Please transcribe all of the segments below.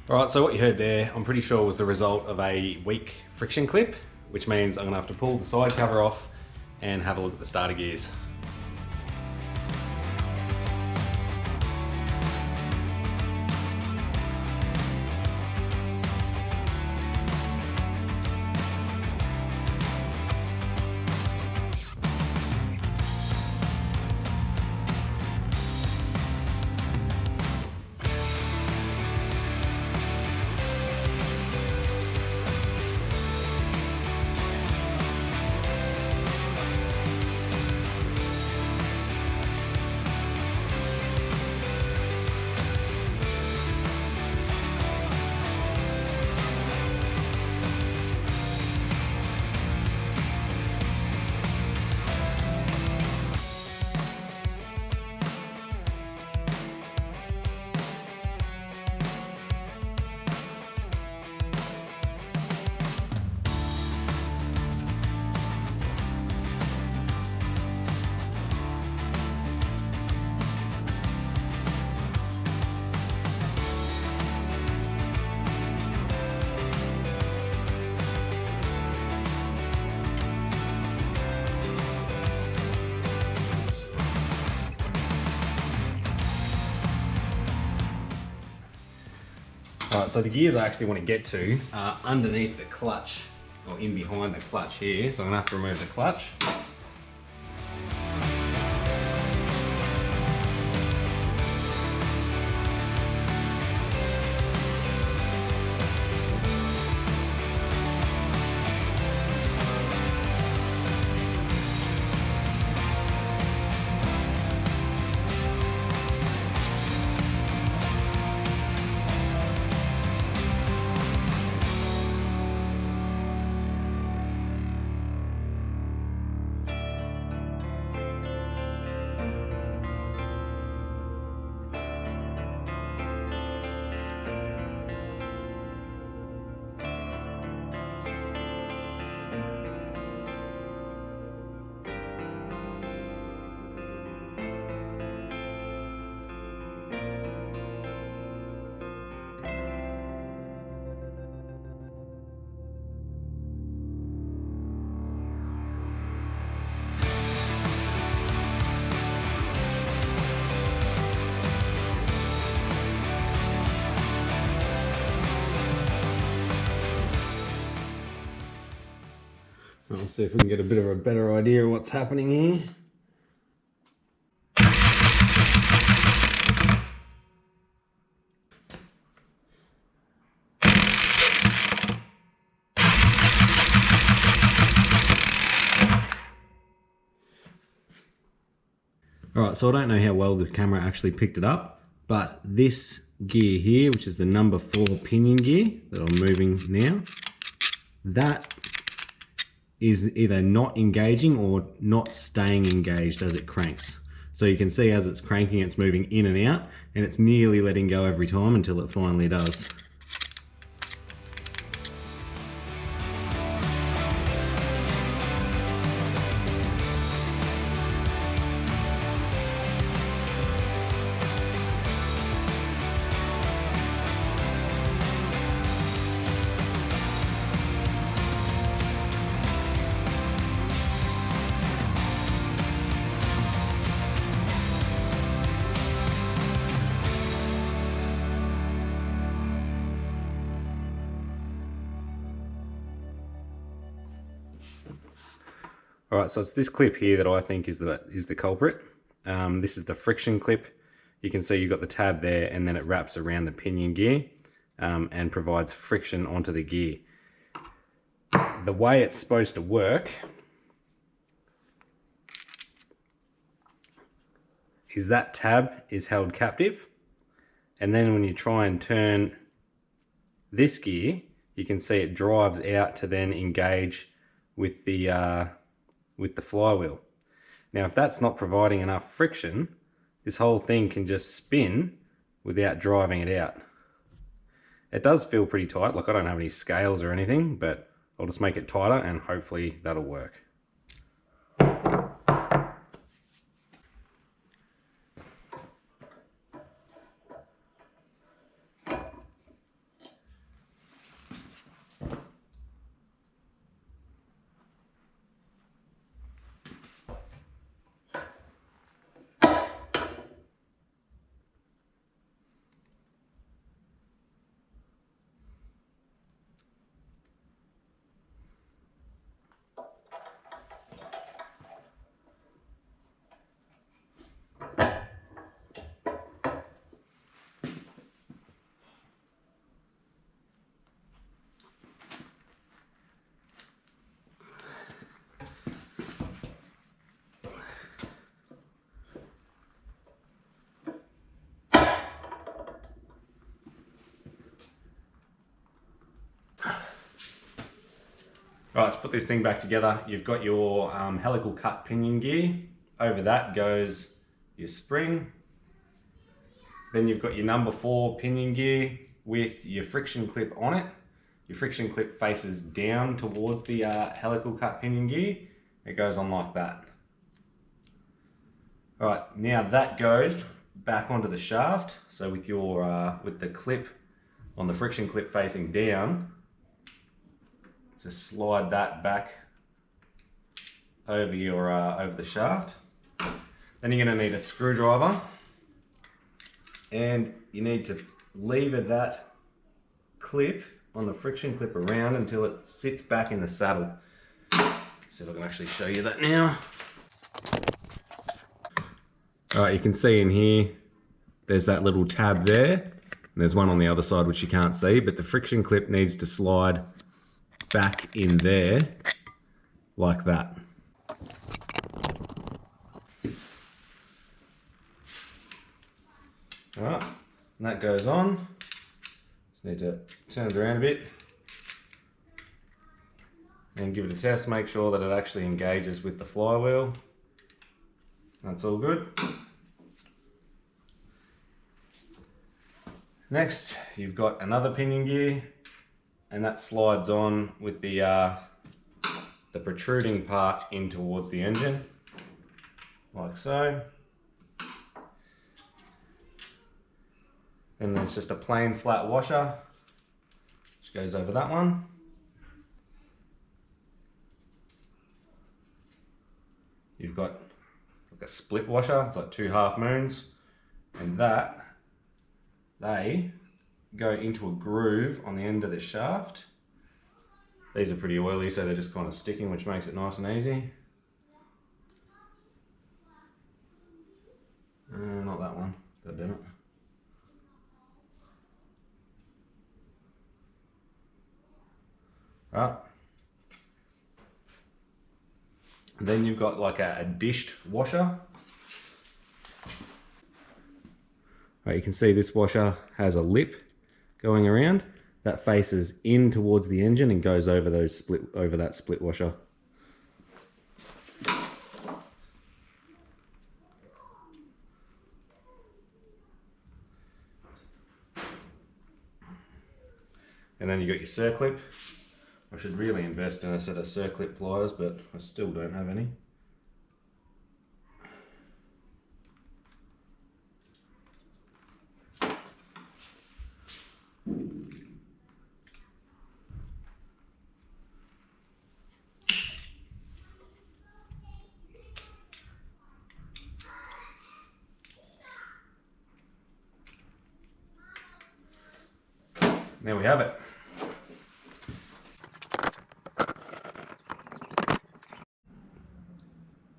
Alright, so what you heard there, I'm pretty sure was the result of a weak friction clip, which means I'm going to have to pull the side cover off and have a look at the starter gears. Alright, so the gears I actually want to get to are underneath the clutch, or in behind the clutch here, so I'm going to have to remove the clutch. I'll see if we can get a bit of a better idea of what's happening here. Alright, so I don't know how well the camera actually picked it up, but this gear here, which is the number 4 pinion gear that I'm moving now, that is either not engaging or not staying engaged as it cranks. So you can see as it's cranking, it's moving in and out, and it's nearly letting go every time until it finally does. Alright, so it's this clip here that I think is the culprit. This is the friction clip. You can see you've got the tab there, and then it wraps around the pinion gear and provides friction onto the gear. The way it's supposed to work is that tab is held captive, and then when you try and turn this gear, you can see it drives out to then engage with the flywheel. Now, if that's not providing enough friction, this whole thing can just spin without driving it out. It does feel pretty tight, like I don't have any scales or anything, but I'll just make it tighter and hopefully that'll work. Right, to put this thing back together, you've got your helical cut pinion gear. Over that goes your spring. Then you've got your number 4 pinion gear with your friction clip on it. Your friction clip faces down towards the helical cut pinion gear. It goes on like that. All right, now that goes back onto the shaft. So with your with the clip on the friction clip facing down, just slide that back over your over the shaft. Then you're going to need a screwdriver, and you need to lever that clip on the friction clip around until it sits back in the saddle. See if I can actually show you that now. Alright, you can see in here, there's that little tab there. And there's one on the other side which you can't see, but the friction clip needs to slide back in there like that. Alright, and that goes on. Just need to turn it around a bit and give it a test, make sure that it actually engages with the flywheel. That's all good. Next, you've got another pinion gear, and that slides on with the protruding part in towards the engine, like so. Then there's just a plain flat washer, which goes over that one. You've got like a split washer, it's like 2 half moons, and they go into a groove on the end of the shaft. These are pretty oily, so they're just kind of sticking, which makes it nice and easy. Not that one, God damn it. Right. Then you've got like a dished washer. Right, you can see this washer has a lip going around that faces in towards the engine and goes over that split washer. And then you got your circlip. I should really invest in a set of circlip pliers, but I still don't have any. There we have it.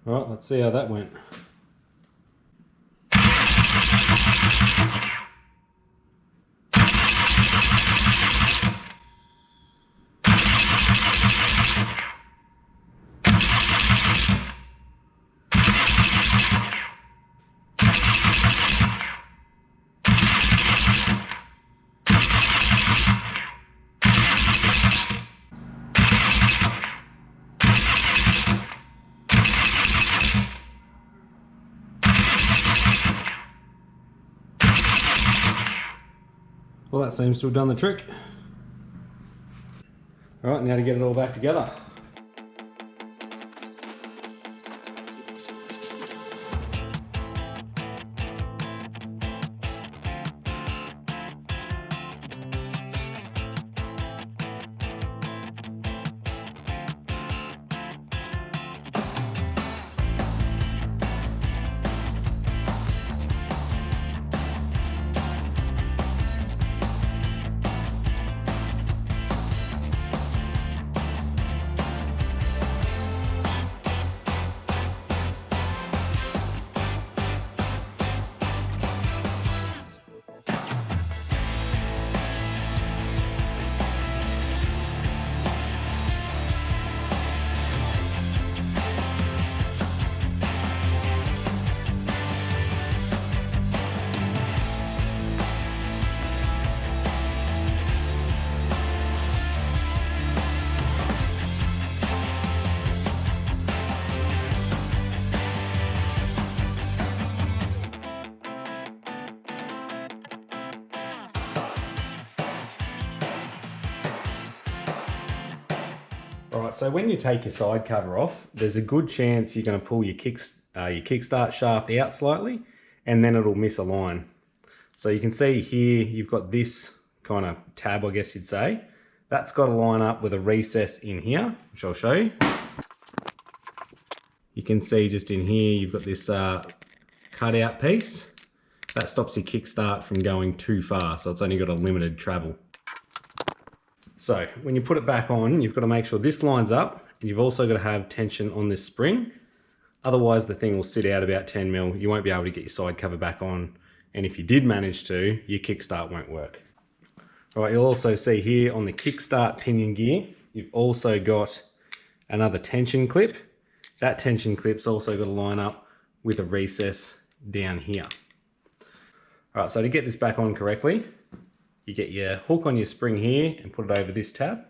All right, let's see how that went. Well, that seems to have done the trick. All right, now to get it all back together. Alright, so when you take your side cover off, there's a good chance you're going to pull your kickstart shaft out slightly, and then it'll misalign. So you can see here, you've got this kind of tab, I guess you'd say. That's got to line up with a recess in here, which I'll show you. You can see just in here, you've got this cutout piece. That stops your kickstart from going too far, so it's only got a limited travel. So when you put it back on, you've got to make sure this lines up, and you've also got to have tension on this spring. Otherwise the thing will sit out about 10 mil. You won't be able to get your side cover back on. And if you did manage to, your kickstart won't work. All right, you'll also see here on the kickstart pinion gear, you've also got another tension clip. That tension clip's also got to line up with a recess down here. All right, so to get this back on correctly, you get your hook on your spring here and put it over this tab.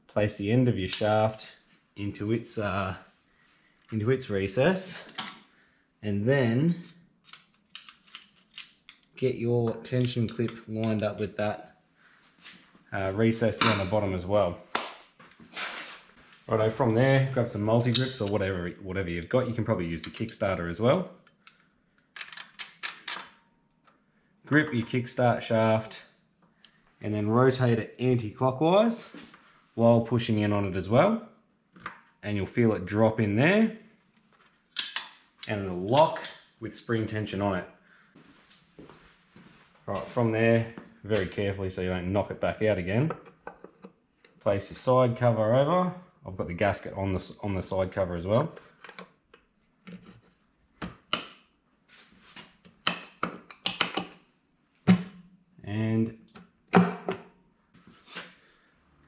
Place the end of your shaft into its recess, and then get your tension clip lined up with that recess down the bottom as well. Righto, from there, grab some multi-grips or whatever you've got. You can probably use the Kickstarter as well. Grip your kickstart shaft and then rotate it anti-clockwise while pushing in on it as well. And you'll feel it drop in there, and it'll lock with spring tension on it. Right, from there, very carefully so you don't knock it back out again, place your side cover over. I've got the gasket on the side cover as well.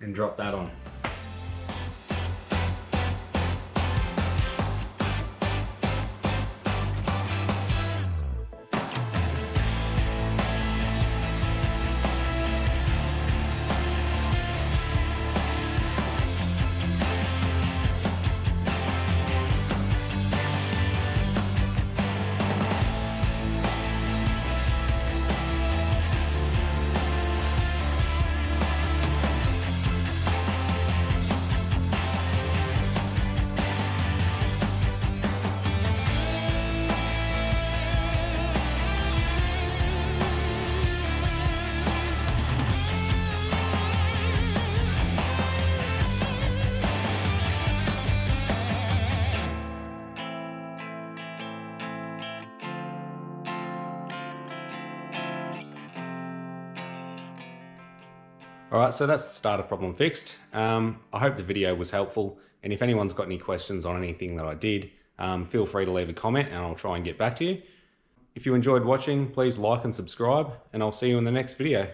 And drop that on. Alright, so that's the starter problem fixed. I hope the video was helpful, and if anyone's got any questions on anything that I did, feel free to leave a comment and I'll try and get back to you. If you enjoyed watching, please like and subscribe, and I'll see you in the next video.